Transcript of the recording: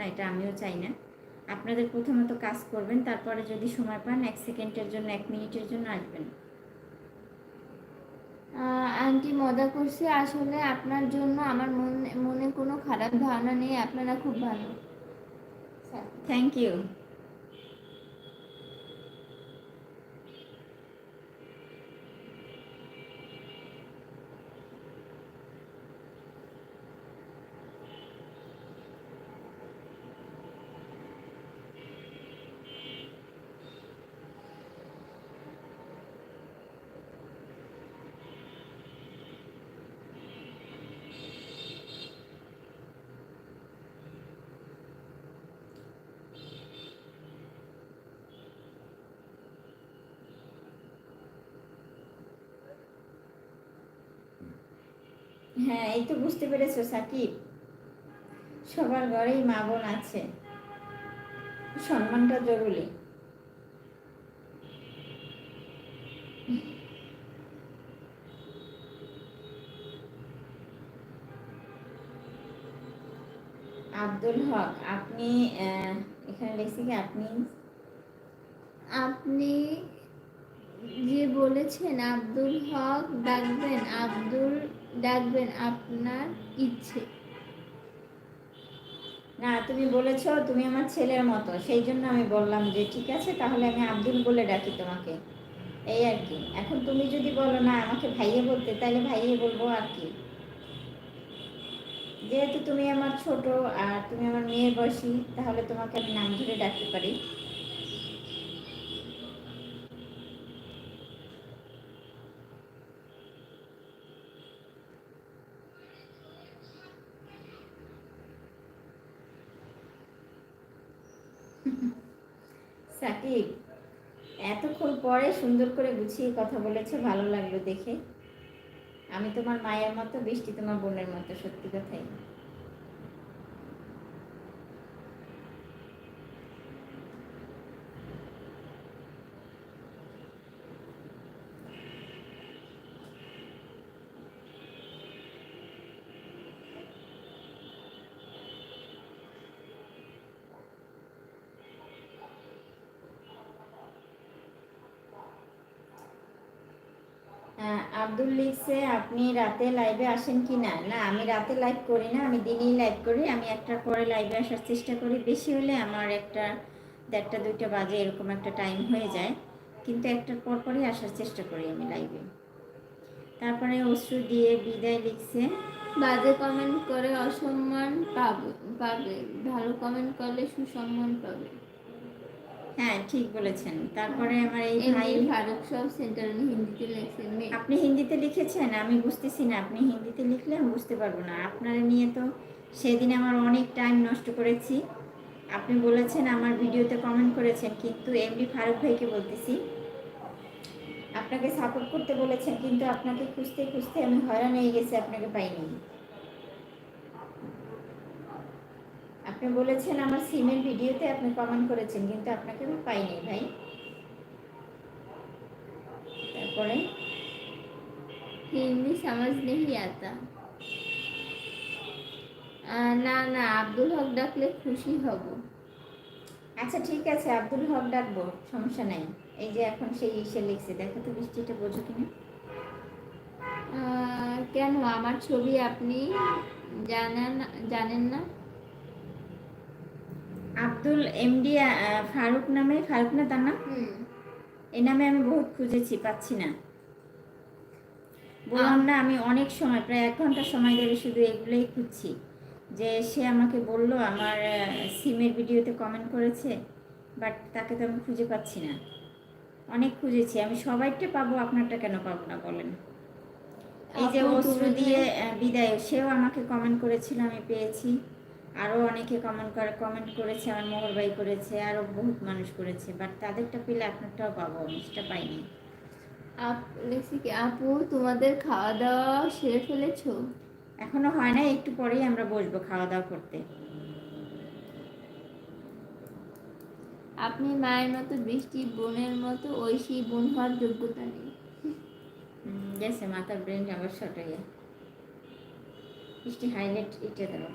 এটা আমিও চাই না। আপনাদের প্রথমত কাজ করবেন, তারপরে যদি সময় পান 1 সেকেন্ডের জন্য 1 মিনিটের জন্য আসবেন। আন্টি মজা করছি, আসলে আপনার জন্য আমার মনে কোনো খারাপ ধারণা নেই, আপনারা খুব ভালো। Thank you. হ্যাঁ, এই তো বুঝতে পেরেছো সাকিব, সবার ঘরেই মা বোন আছে, সম্মানটা জরুরি। আব্দুল হক, আপনি এখানে লিখছি কি আপনি যে বলেছেন আব্দুল হক ডাকবেন, আব্দুল ডাকবেন, আপনার ইচ্ছে। না, তুমি বলেছো তুমি আমার ছেলের মতো, সেই জন্য আমি বললাম যে ঠিক আছে তাহলে আমি আব্দুল বলে ডাকি তোমাকে, এই আর কি। এখন তুমি যদি বলো না আমাকে ভাইয়া বলতে, তাহলে ভাইয়া বলবো আর কি। যেহেতু তুমি আমার ছোট আর তুমি আমার মেয়ের বয়সী, তাহলে তোমাকে আমি নাম ধরে ডাকতে পারি। সাকিব, এতক্ষণ পরে সুন্দর করে গুছিয়ে কথা বলেছে, ভালো লাগলো দেখে। আমি তোমার মায়ের মতো, বৃষ্টি তোমার বোনের মতো, সত্যি কথাই। আব্দুল লিখছে আপনি রাতে লাইভে আসেন কি না। না, আমি রাতে লাইভ করি না, আমি দিনেই লাইভ করি। আমি 1টার পরে লাইভে আসার চেষ্টা করি, বেশি হলে আমার 1টা 1:30 2টা বাজে, এরকম একটা টাইম হয়ে যায়, কিন্তু 1টার পরই আসার চেষ্টা করি আমি লাইভে। তারপরে অশ্রু দিয়ে বিদায় লিখছে, বাজে কমেন্ট করে অসম্মান পাবে, ভালো কমেন্ট করলে সুসম্মান পাবে। হ্যাঁ ঠিক বলেছেন। তারপরে আমার এই ভাই ফারুক সব সেন্টার হিন্দিতে লিখছেন। আপনি হিন্দিতে লিখেছেন, আমি বুঝতেছি না। আপনি হিন্দিতে লিখলে আমি বুঝতে পারবো না। আপনারা নিয়ে তো সেদিন আমার অনেক টাইম নষ্ট করেছি। আপনি বলেছেন আমার ভিডিওতে কমেন্ট করেছেন, কিন্তু এমডি ফারুক ভাইকে বলতেছি, আপনাকে সাপোর্ট করতে বলেছেন, কিন্তু আপনাকে খুঁজতে খুঁজতে আমি হয়রান হয়ে গেছি, আপনাকে পাইনি। আপনি বলেছেন আমার সিমের ভিডিওতে আপনি কমেন্ট করেছেন, কিন্তু আপনাকে আমি পাইনি ভাই। তারপরে হিন্দি समझ नहीं आता। না না, আব্দুল হক ডাকলে খুশি হব। আচ্ছা ঠিক আছে, আব্দুল হক ডাকবো, সমস্যা নাই। এই যে এখন সেই এসে লিখছে, দেখো তো বৃষ্টিটা বোঝো কিনা। কেন আমার ছবি আপনি জানেন না? আব্দুল এমডি ফারুক নামে, ফারুক না তার নাম, এই নামে আমি বহুত খুঁজেছি, পাচ্ছি না। বললাম না, আমি অনেক সময়, প্রায় 1 ঘন্টা সময় ধরে শুধু এগুলোই খুঁজছি, যে সে আমাকে বলল আমার সিমের ভিডিওতে কমেন্ট করেছে, বাট তাকে তো আমি খুঁজে পাচ্ছি না। অনেক খুঁজেছি আমি, সবাইটা পাবো, আপনারটা কেন পাবো না বলেন। এই যে অশ্রু দিয়ে বিদায়, সেও আমাকে কমেন্ট করেছিল, আমি পেয়েছি। আরও অনেকে কমেন্ট করেছে, আমার মোহর ভাই করেছে, আরও বহুত মানুষ করেছে, বাট তাদেরটা পেলে আপনারটাও পাবো, আমি সেটা পাইনি। আপু তোমাদের খাওয়া দাওয়া সেরে ফেলেছো? এখনো হয় না, একটু পরেই আমরা বসবো খাওয়া দাওয়া করতে। আপনি মায়ের মতো, বৃষ্টি বোনের মতো, ঐশী বোন হওয়ার যোগ্যতা নেই। গেছে মাথার ব্রেন আবার শর্ট হয়ে। বৃষ্টি হাইলাইট এটা দেবো।